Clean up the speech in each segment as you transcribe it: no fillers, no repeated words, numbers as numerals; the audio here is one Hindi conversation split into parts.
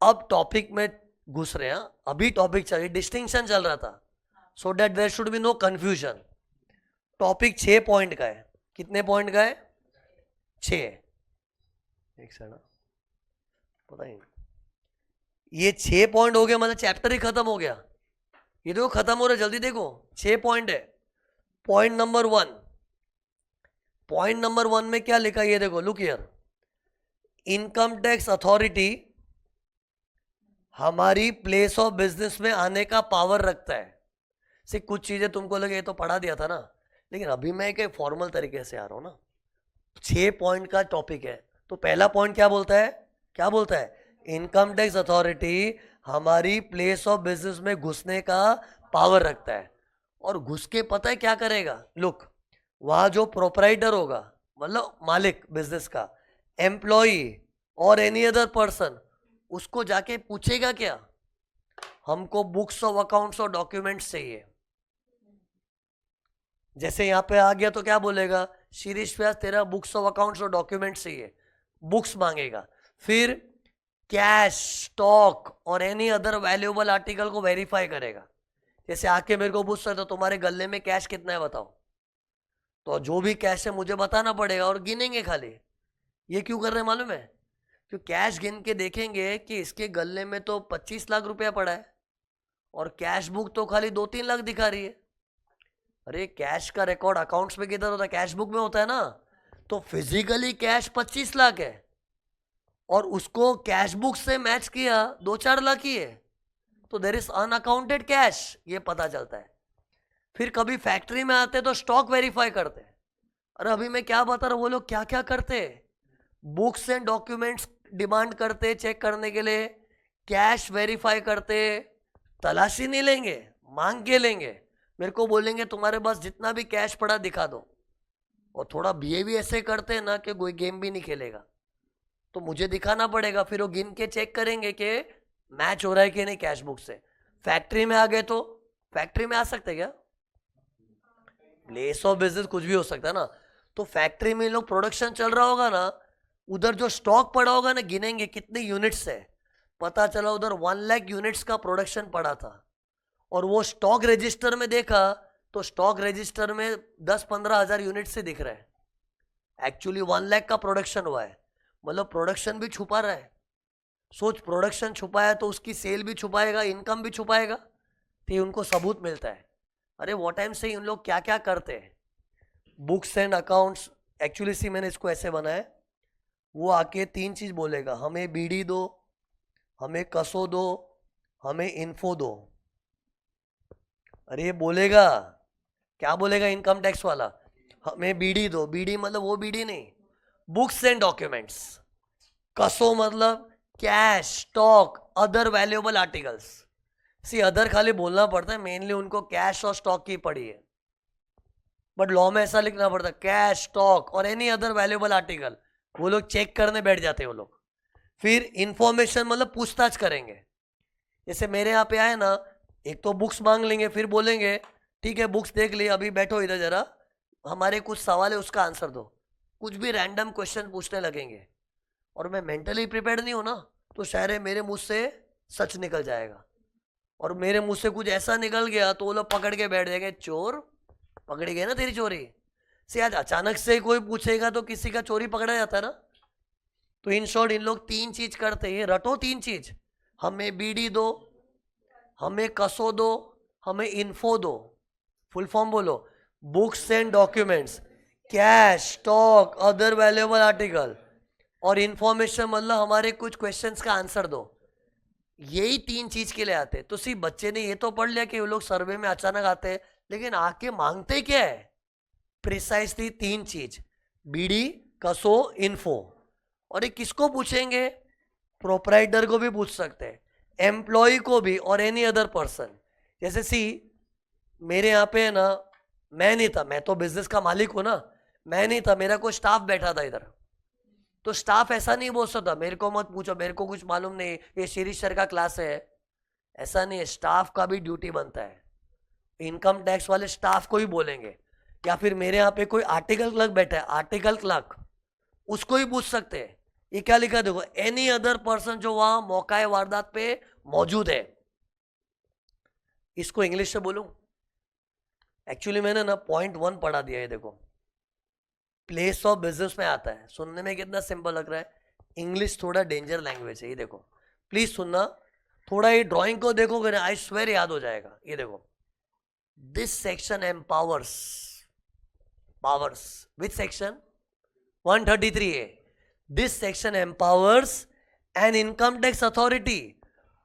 अब टॉपिक में घुस रहे हैं, अभी टॉपिक चल रही, डिस्टिंक्शन चल रहा था, so that there should be no confusion. Topic 6 point का है। कितने पॉइंट का है? 6। एक सेकंड, पता ही नहीं, ये 6 पॉइंट हो गया मतलब चैप्टर ही खत्म हो गया। ये देखो खत्म हो रहा है, जल्दी देखो, 6 पॉइंट है। पॉइंट नंबर 1, पॉइंट नंबर 1 में क्या लिखा है ये देखो, look here. Income tax authority हमारी प्लेस ऑफ बिजनेस में आने का पावर रखता है। से कुछ चीजें तुमको लगे ये तो पढ़ा दिया था ना, लेकिन अभी मैं एक फॉर्मल तरीके से आ रहा हूं ना। 6 पॉइंट का टॉपिक है, तो पहला पॉइंट क्या बोलता है? क्या बोलता है? इनकम टैक्स अथॉरिटी हमारी प्लेस ऑफ बिजनेस में घुसने का पावर रखता है। और घुस के पता है क्या करेगा? लुक, वहां जो प्रोपराइटर होगा, मतलब मालिक बिजनेस का, एम्प्लॉई और एनी अदर पर्सन, उसको जाके पूछेगा क्या? हमको बुक्स ऑफ अकाउंट्स और डॉक्यूमेंट्स चाहिए। जैसे यहां पे आ गया तो क्या बोलेगा? शीरीष व्यास तेरा बुक्स ऑफ अकाउंट्स और डॉक्यूमेंट्स चाहिए, बुक्स मांगेगा। फिर कैश, स्टॉक और एनी अदर वैल्यूएबल आर्टिकल को वेरीफाई करेगा। जैसे आके मेरे को पूछ सकते, तुम्हारे गले में कैश कितना है बताओ, तो जो भी कैश है मुझे बताना पड़ेगा और गिनेंगे खाली। ये क्यों कर रहे हैं मालूम है? क्यों? कैश गिन के देखेंगे कि इसके गले में तो 25 लाख रुपया पड़ा है और कैश बुक तो खाली 2-3 लाख दिखा रही है। अरे कैश का रिकॉर्ड अकाउंट्स में किधर होता है? कैश बुक में होता है ना। तो फिजिकली कैश 25 लाख है और उसको कैश बुक से मैच किया 2-4 लाख ही है, तो देर इज अनअकाउंटेड कैश, ये पता चलता है। फिर कभी फैक्ट्री में आते तो स्टॉक वेरीफाई करते हैं। अरे अभी मैं क्या बता रहा हूं, वो लोग क्या क्या करते हैं, बुक्स एंड डॉक्यूमेंट्स डिमांड करते चेक करने के लिए, कैश वेरीफाई करते, तलाशी नहीं लेंगे, मांग के लेंगे। मेरे को बोलेंगे तुम्हारे पास जितना भी कैश पड़ा दिखा दो, और थोड़ा बिहेवियर ऐसे करते हैं ना कि कोई गेम भी नहीं खेलेगा, तो मुझे दिखाना पड़ेगा। फिर वो गिन के चेक करेंगे कि मैच हो रहा है कि नहीं कैश बुक से। फैक्ट्री में आ गए तो फैक्ट्री में आ सकते क्या? प्लेस ऑफ बिजनेस कुछ भी हो सकता है ना। तो फैक्ट्री में लोग प्रोडक्शन चल रहा होगा ना, उधर जो स्टॉक पड़ा होगा ना, गिनेंगे कितने यूनिट्स है। पता चला उधर 1 लाख यूनिट्स का प्रोडक्शन पड़ा था, और वो स्टॉक रजिस्टर में देखा तो स्टॉक रजिस्टर में 10-15 हजार यूनिट से दिख रहा है, एक्चुअली 1 लाख का प्रोडक्शन हुआ है। मतलब प्रोडक्शन भी छुपा रहा है। सोच, प्रोडक्शन छुपाया तो उसकी सेल भी छुपाएगा, इनकम भी छुपाएगा, तो ये उनको सबूत मिलता है। अरे वो टाइम से उन लोग क्या क्या करते हैं, books and accounts. Actually see मैंने इसको ऐसे बनाया, वो आके 3 चीज बोलेगा, हमें बीडी दो, हमें कसो दो, हमें इन्फो दो। अरे ये बोलेगा, क्या बोलेगा इनकम टैक्स वाला? हमें बीडी दो। बीडी मतलब वो बीडी नहीं, बुक्स एंड डॉक्यूमेंट्स। कसो मतलब cash, stock, other valuable articles. See other खाली बोलना पड़ता है, मेनली उनको कैश और स्टॉक की पड़ी है, बट लॉ में ऐसा लिखना पड़ता है कैश, स्टॉक और एनी अदर वैल्यूएबल आर्टिकल। वो लोग चेक करने बैठ जाते हैं वो लोग। फिर इंफॉर्मेशन मतलब पूछताछ करेंगे। जैसे मेरे यहाँ पे आए ना, एक तो बुक्स मांग लेंगे, फिर बोलेंगे ठीक है बुक्स देख ली, अभी बैठो इधर जरा, हमारे कुछ सवाल है उसका आंसर दो। कुछ भी रैंडम क्वेश्चन पूछने लगेंगे, और मैं मेंटली प्रिपेयर्ड नहीं हूं ना, तो शायद मेरे मुंह से सच निकल जाएगा, और मेरे मुंह से कुछ ऐसा निकल गया तो वो लोग पकड़ के बैठ जाएंगे, चोर पकड़ी गई ना तेरी चोरी से। आज अचानक से कोई पूछेगा तो किसी का चोरी पकड़ा जाता है ना। तो इन शॉर्ट इन लोग 3 चीज करते हैं, रटो 3 चीज, हमें बीडी दो, हमें कसो दो, हमें इन्फो दो। फुल फॉर्म बोलो, books and documents, cash, stock, other valuable article, और इंफॉर्मेशन मतलब हमारे कुछ क्वेश्चंस का आंसर दो। यही 3 चीज के लिए आते। तो सिर्फ बच्चे ने ये तो पढ़ लिया कि वो लोग सर्वे में अचानक आते हैं, लेकिन आके मांगते क्या है? प्रिसाइसली 3 चीज, बीडी, कसो, इन्फो। और ये किसको पूछेंगे? प्रोपराइटर को भी पूछ सकते हैं, एम्प्लॉय को भी, और एनी अदर पर्सन। जैसे सी मेरे यहाँ पे है ना, मैं नहीं था, मैं तो बिजनेस का मालिक हूं ना, मैं नहीं था, मेरा कोई स्टाफ बैठा था इधर। तो स्टाफ ऐसा नहीं बोल सकता मेरे को मत पूछो, मेरे को कुछ मालूम नहीं, ये शीरीष सर का क्लास है। ऐसा नहीं है, स्टाफ का भी ड्यूटी बनता है। इनकम टैक्स वाले स्टाफ को ही बोलेंगे, या फिर मेरे यहाँ पे कोई आर्टिकल क्लर्क बैठा है, आर्टिकल क्लर्क, उसको ही पूछ सकते हैं ये क्या लिखा है देखो, एनी अदर पर्सन जो वहां मौका वारदात पे मौजूद है। इसको इंग्लिश से बोलूं, एक्चुअली मैंने ना .1 पढ़ा दिया है देखो, प्लेस ऑफ बिजनेस में आता है। सुनने में कितना सिंपल लग रहा है, इंग्लिश थोड़ा डेंजर लैंग्वेज है। ये देखो प्लीज सुनना, थोड़ा ये ड्राइंग को देखोगे ना, आई स्वेयर याद हो जाएगा। ये देखो, this section empowers, powers, which section 133A, this section empowers an income tax authority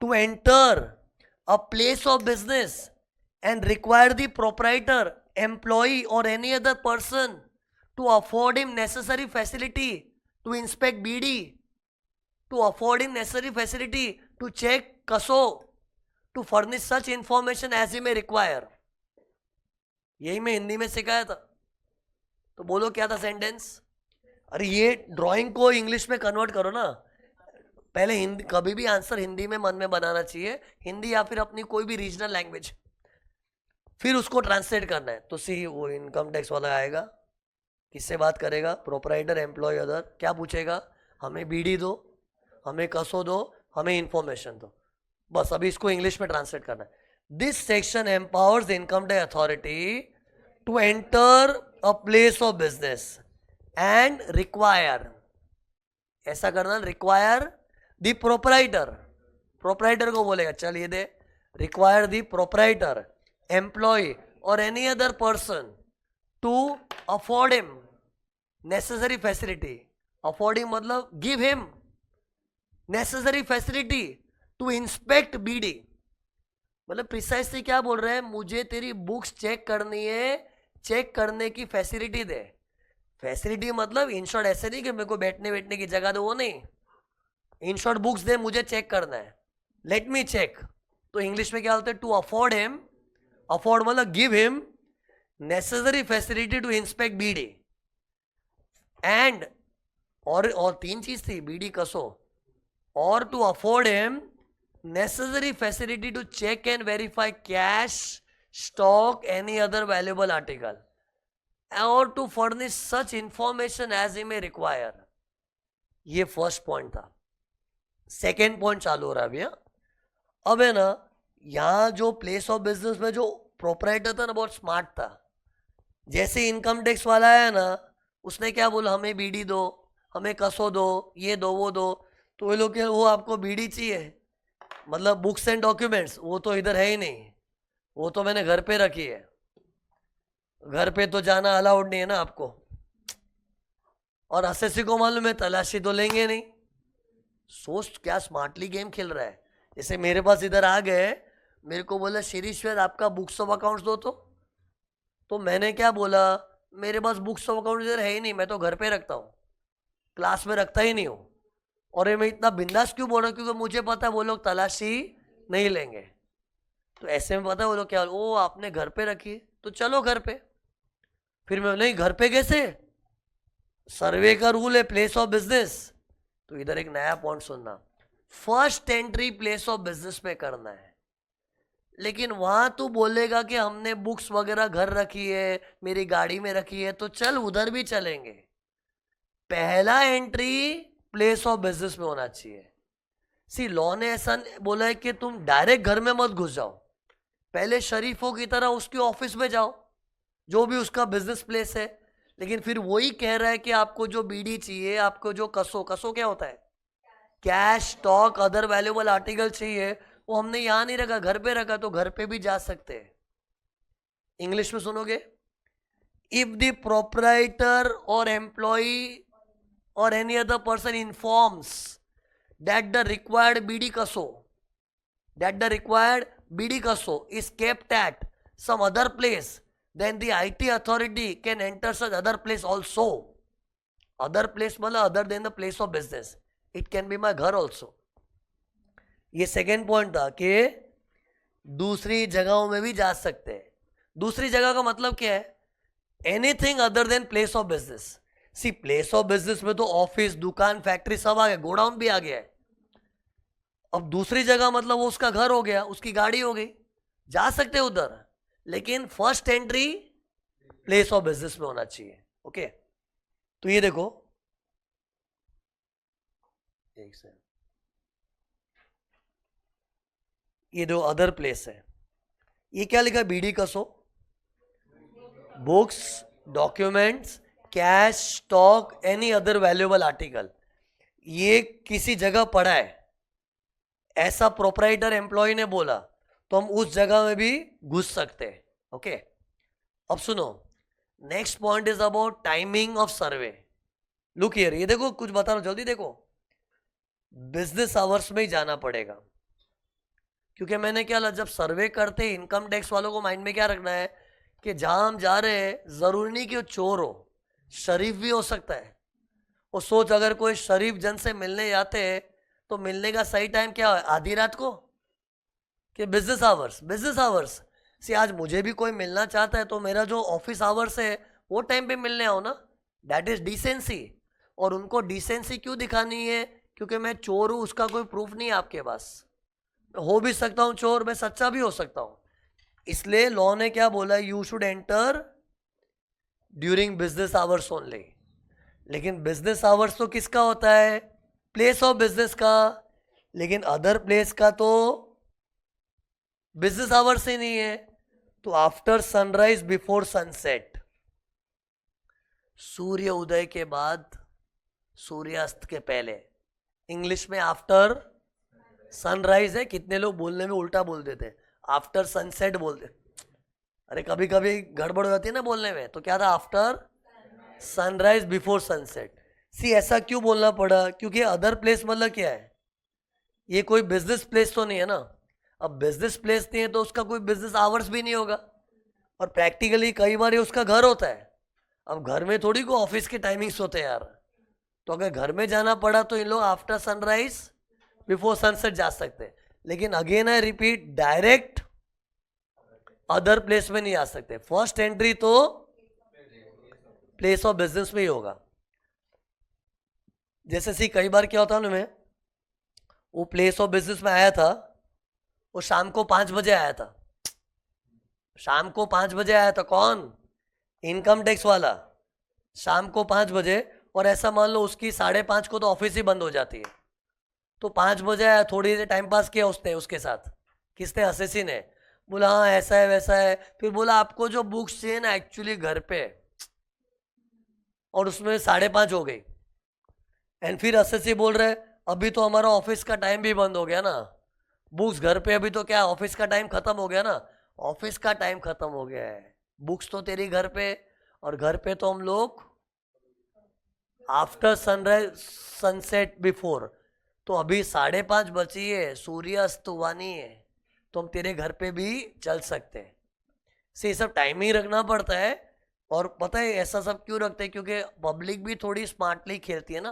to enter a place of business and require the proprietor, employee or any other person to afford him necessary facility to inspect BD, to afford him necessary facility to check CASO, to furnish such information as he may require। यही मैं हिंदी में सिखाया था, तो बोलो क्या था सेंटेंस। अरे ये ड्राइंग को इंग्लिश में कन्वर्ट करो ना, पहले हिंदी, कभी भी आंसर हिंदी में मन में बनाना चाहिए, हिंदी या फिर अपनी कोई भी रीजनल लैंग्वेज, फिर उसको ट्रांसलेट करना है। तो सी वो इनकम टैक्स वाला आएगा, किससे बात करेगा, प्रोपराइटर, एम्प्लॉय, अदर, क्या पूछेगा, हमें बीडी दो, हमें कसो दो, हमें इंफॉर्मेशन दो, बस अभी इसको इंग्लिश में ट्रांसलेट करना है। This section empowers the income tax authority to enter a place of business and require, ऐसा करना, रिक्वायर द प्रोपराइटर, प्रोपराइटर को बोलेगा चल ये दे, require the proprietor, employ or any other person to afford him necessary facility, afford him मतलब give him necessary facility to inspect बीडी, मतलब प्रिसाइसली क्या बोल रहे हैं, मुझे तेरी बुक्स चेक करनी है, चेक करने की फैसिलिटी दे। फैसिलिटी मतलब इन शॉर्ट ऐसे नहीं कि मेरे को बैठने की जगह दो, वो नहीं, इन शॉर्ट बुक्स दे, मुझे चेक करना है, लेट मी चेक। तो इंग्लिश में क्या होता है, टू अफोर्ड हिम, अफोर्ड मतलब give him necessary facility to inspect बीडी एंड, और तीन चीज थी, बीडी कसो, और to afford him necessary facility to check and verify cash, stock, any other valuable article, और to furnish such information as he may require. ये फर्स्ट पॉइंट था। सेकेंड पॉइंट चालू हो रहा है अभी। अब है ना, यहां जो प्लेस ऑफ बिजनेस में जो प्रोपराइटर था ना, बहुत स्मार्ट था। जैसे इनकम टैक्स वाला है ना, उसने क्या बोला, हमें बीडी दो, हमें कसो दो, ये दो, वो दो। तो ये लोग क्या, वो आपको बीडी चाहिए, मतलब बुक्स एंड डॉक्यूमेंट्स, वो तो इधर है ही नहीं, वो तो मैंने घर पे रखी है, घर पे तो जाना अलाउड नहीं है ना आपको। और एसएससी को मालूम है तलाशी तो लेंगे नहीं। सोच क्या स्मार्टली गेम खेल रहा है। जैसे मेरे पास इधर आ गए, मेरे को बोला शिरीश्वर आपका बुक्स ऑफ अकाउंट्स दो, तो मैंने क्या बोला, मेरे पास बुक्स ऑफ अकाउंट इधर है ही नहीं, मैं तो घर पे रखता हूँ, क्लास में रखता ही नहीं हूँ। और ये मैं इतना बिंदास क्यों बोल रहा हूँ, क्योंकि मुझे पता है वो लोग तलाशी नहीं लेंगे। तो ऐसे में पता है वो लोग क्या, ओ आपने घर पे रखी, तो चलो घर पे। फिर मैं नहीं, घर पे कैसे, सर्वे का रूल है, प्लेस ऑफ बिजनेस। तो इधर एक नया पॉइंट सुनना, first entry place of business पे करना है, लेकिन वहां तू बोलेगा कि हमने बुक्स वगैरह घर रखी है, मेरी गाड़ी में रखी है, तो चल उधर भी चलेंगे। पहला एंट्री प्लेस ऑफ बिजनेस में होना चाहिए। सी लॉ ने ऐसा बोला है कि तुम डायरेक्ट घर में मत घुस जाओ, पहले शरीफों की तरह उसके ऑफिस में जाओ, जो भी उसका बिजनेस प्लेस है। लेकिन फिर वही कह रहा है कि आपको जो बीडी चाहिए, आपको जो कसो, कसो क्या होता है, cash, stock, other valuable article चाहिए, वो हमने यहां नहीं रखा, घर पे रखा, तो घर पे भी जा सकते हैं। इंग्लिश में सुनोगे, इफ द प्रोपराइटर और employ or any other person informs that the required BD kaso, is kept at some other place, then the IT authority can enter such other place also. Other place मतलब other than the place of business, it can be my घर also. ये सेकेंड पॉइंट था कि दूसरी जगहों में भी जा सकते हैं। दूसरी जगह का मतलब क्या है, anything other than place of business. See place of business में तो ऑफिस, दुकान, फैक्ट्री सब आ गया, गोडाउन भी आ गया है। अब दूसरी जगह मतलब वो उसका घर हो गया, उसकी गाड़ी हो गई, जा सकते उधर, लेकिन first entry place of business में होना चाहिए। ओके, तो ये देखो, एक से ये दो अदर प्लेस है, ये क्या लिखा बीडी कसो? Books, documents, cash, stock, any other valuable article. ये किसी जगह पड़ा है, ऐसा प्रोपराइटर एम्प्लॉय ने बोला, तो हम उस जगह में भी घुस सकते हैं। ओके, अब सुनो, next point is about timing of survey. Look here, ये देखो कुछ बता रहा हूं, जल्दी देखो। बिजनेस आवर्स में ही जाना पड़ेगा, क्योंकि मैंने क्या जब सर्वे करते इनकम टैक्स वालों को माइंड में क्या रखना है कि जहां हम जा रहे हैं जरूरी नहीं कि वो चोर हो, शरीफ भी हो सकता है। वो सोच, अगर कोई शरीफ जन से मिलने जाते हैं तो मिलने का सही टाइम क्या है? आधी रात को कि बिजनेस आवर्स? बिजनेस आवर्स से आज मुझे भी कोई मिलना चाहता है तो मेरा जो ऑफिस आवर्स है वो टाइम पे मिलने आओ ना, दैट इज डिसेंसी। और उनको डिसेंसी क्यों दिखानी है? क्योंकि मैं चोर हूं उसका कोई प्रूफ नहीं है आपके पास। हो भी सकता हूं चोर, मैं सच्चा भी हो सकता हूं। इसलिए लॉ ने क्या बोला, you should enter during business hours only. लेकिन बिजनेस आवर्स तो किसका होता है? प्लेस ऑफ बिजनेस का। लेकिन अदर प्लेस का तो बिजनेस आवर्स ही नहीं है। तो आफ्टर सनराइज बिफोर सनसेट, सूर्य उदय के बाद सूर्यास्त के पहले, इंग्लिश में आफ्टर सनराइज है, कितने लोग बोलने में उल्टा बोल देते, आफ्टर सनसेट बोलते। अरे कभी कभी गड़बड़ हो जाती है ना बोलने में, तो क्या था? After sunrise before sunset. See ऐसा क्यों बोलना पड़ा? क्योंकि अदर प्लेस मतलब क्या है? ये कोई बिजनेस प्लेस तो नहीं है ना। अब बिजनेस प्लेस नहीं है तो उसका कोई बिजनेस आवर्स भी नहीं होगा, और प्रैक्टिकली कई बार ये उसका घर होता है। अब घर में थोड़ी को ऑफिस के टाइमिंग्स होते हैं यार। तो अगर घर में जाना पड़ा तो इन लोग आफ्टर सनराइज बिफोर सनसेट जा सकते हैं। लेकिन again I repeat, direct other place में नहीं आ सकते। फर्स्ट एंट्री तो प्लेस ऑफ बिजनेस में ही होगा। जैसे सी कई बार क्या होता है ना, मैं वो प्लेस ऑफ बिजनेस में आया था, वो शाम को 5 बजे आया था। शाम को 5 बजे आया था कौन? इनकम टैक्स वाला। शाम को 5 बजे, और ऐसा मान लो उसकी 5:30 को तो ऑफिस ही बंद हो जाती है। तो 5 बजे आया, थोड़ी देर टाइम पास किया उसने, उसके साथ किसने? असेसी ने। बोला हाँ ऐसा है वैसा है। फिर बोला आपको जो बुक्स चाहिए ना एक्चुअली घर पे, और उसमें 5:30 हो गई। एंड फिर असेसी बोल रहे अभी तो हमारा ऑफिस का टाइम भी बंद हो गया ना, बुक्स घर पे, अभी तो क्या ऑफिस का टाइम खत्म हो गया ना। ऑफिस का टाइम खत्म हो गया है, बुक्स तो तेरी घर पे, और घर पे तो हम लोग आफ्टर सनराइज सनसेट बिफोर। तो अभी 5:30 बची है, सूर्यास्त हुआ नहीं है, तो हम तेरे घर पे भी चल सकते हैं। से सब टाइमिंग रखना पड़ता है। और पता है ऐसा सब क्यों रखते हैं? क्योंकि पब्लिक भी थोड़ी स्मार्टली खेलती है ना।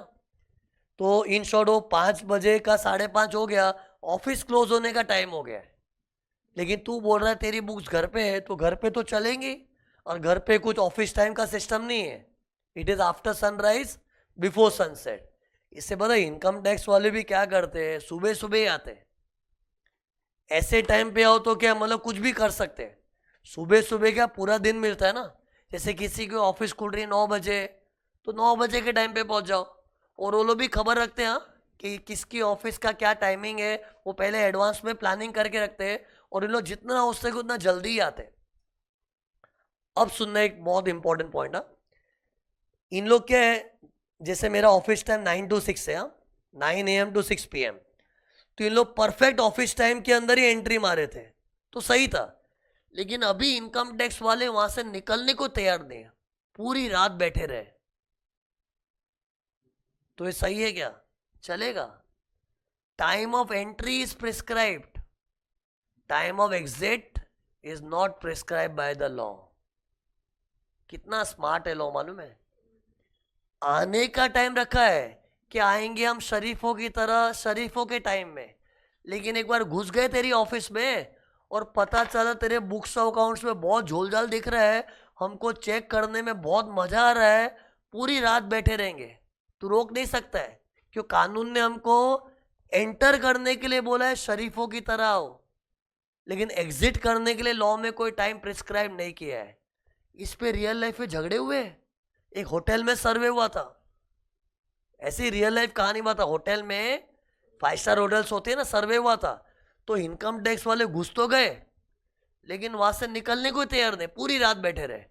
तो इन शॉर्ट वो 5 बजे का 5:30 हो गया, ऑफिस क्लोज होने का टाइम हो गया है। लेकिन तू बोल रहा है तेरी बुक्स घर पे है, तो घर पे तो चलेंगी, और घर पे कुछ ऑफिस टाइम का सिस्टम नहीं है। It is after sunrise before sunset. इससे पता है इनकम टैक्स वाले भी क्या करते हैं, सुबह सुबह ही आते हैं। ऐसे टाइम पे आओ तो क्या मतलब कुछ भी कर सकते हैं। सुबह सुबह क्या पूरा दिन मिलता है ना। जैसे किसी की ऑफिस खुल रही है 9 बजे, तो 9 बजे के टाइम पे पहुंच जाओ। और वो लोग भी खबर रखते हैं कि किसकी ऑफिस का क्या टाइमिंग है, वो पहले एडवांस में प्लानिंग करके रखते हैं, और इन लोग जितना हो सके उतना जल्दी ही आते हैं। अब सुनना एक बहुत इंपॉर्टेंट पॉइंट है। इन लोग क्या है, जैसे मेरा ऑफिस टाइम 9 to 6 है, 9 AM to 6 PM। तो इन लोग परफेक्ट ऑफिस टाइम के अंदर ही एंट्री मारे थे, तो सही था। लेकिन अभी इनकम टैक्स वाले वहां से निकलने को तैयार नहीं है, पूरी रात बैठे रहे। तो ये सही है क्या? चलेगा? Time of entry is prescribed, time of exit is not prescribe by the law. कितना स्मार्ट है लॉ, मालूम है? आने का टाइम रखा है कि आएंगे हम शरीफों की तरह, शरीफों के टाइम में। लेकिन एक बार घुस गए तेरी ऑफिस में और पता चला तेरे बुक्स और अकाउंट्स में बहुत झोलझाल दिख रहा है, हमको चेक करने में बहुत मजा आ रहा है, पूरी रात बैठे रहेंगे। तू रोक नहीं सकता है, क्यों? कानून ने हमको एंटर करने के लिए बोला है शरीफों की तरह आओ, लेकिन एग्जिट करने के लिए लॉ में कोई टाइम प्रिस्क्राइब नहीं किया है। इस पे रियल लाइफ में झगड़े हुए। एक होटल में सर्वे हुआ था, ऐसी रियल लाइफ कहानी बता। होटल में 5 स्टार होटल्स होते हैं ना, सर्वे हुआ था, तो इनकम टैक्स वाले घुस तो गए लेकिन वहां से निकलने को तैयार नहीं, पूरी रात बैठे रहे।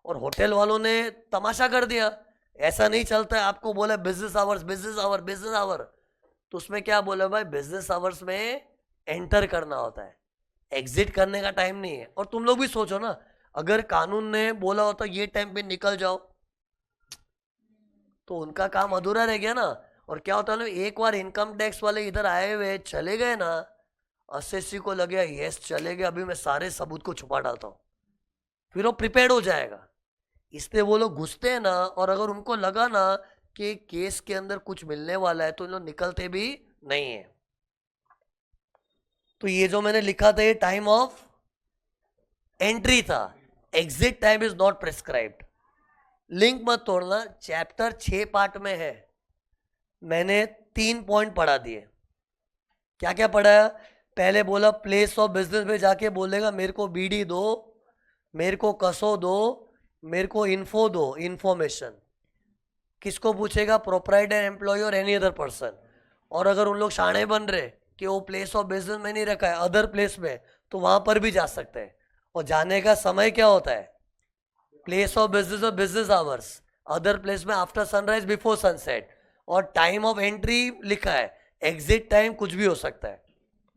और होटल वालों ने तमाशा कर दिया, ऐसा नहीं चलता है, आपको बोला business hours business hour business hour. तो उसमें क्या बोला भाई, बिजनेस आवर्स में एंटर करना होता है, एग्जिट करने का टाइम नहीं है। और तुम लोग भी सोचो ना, अगर कानून ने बोला होता ये टाइम पे निकल जाओ तो उनका काम अधूरा रह गया ना। और क्या होता है ना, एक बार इनकम टैक्स वाले इधर आए हुए चले गए ना, एसएससी को लगे यस चले गए, अभी मैं सारे सबूत को छुपा डालता हूँ, फिर वो प्रिपेयर्ड हो जाएगा। इसलिए वो लोग घुसते हैं ना, और अगर उनको लगा ना कि केस के अंदर कुछ मिलने वाला है तो इन लोग निकलते भी नहीं है। तो ये जो मैंने लिखा था ये टाइम ऑफ एंट्री था, exit time is not prescribed. Link मत तोड़ना, चैप्टर 6 पार्ट में है, मैंने 3 पॉइंट पढ़ा दिए। क्या क्या पढ़ाया, पहले बोला प्लेस ऑफ बिजनेस में जाके बोलेगा मेरे को बीडी दो, मेरे को कसो दो, मेरे को इन्फो दो, इन्फॉर्मेशन। किसको पूछेगा, proprietor, employ or any other person. और अगर उन लोग शाणे बन रहे कि वो प्लेस ऑफ बिजनेस में नहीं रखा है, अदर प्लेस में, तो वहां पर भी जा सकते हैं। और जाने का समय क्या होता है, प्लेस ऑफ बिजनेस और बिजनेस आवर्स, अदर प्लेस में आफ्टर सनराइज बिफोर सनसेट। और टाइम ऑफ एंट्री लिखा है, एग्जिट टाइम कुछ भी हो सकता है।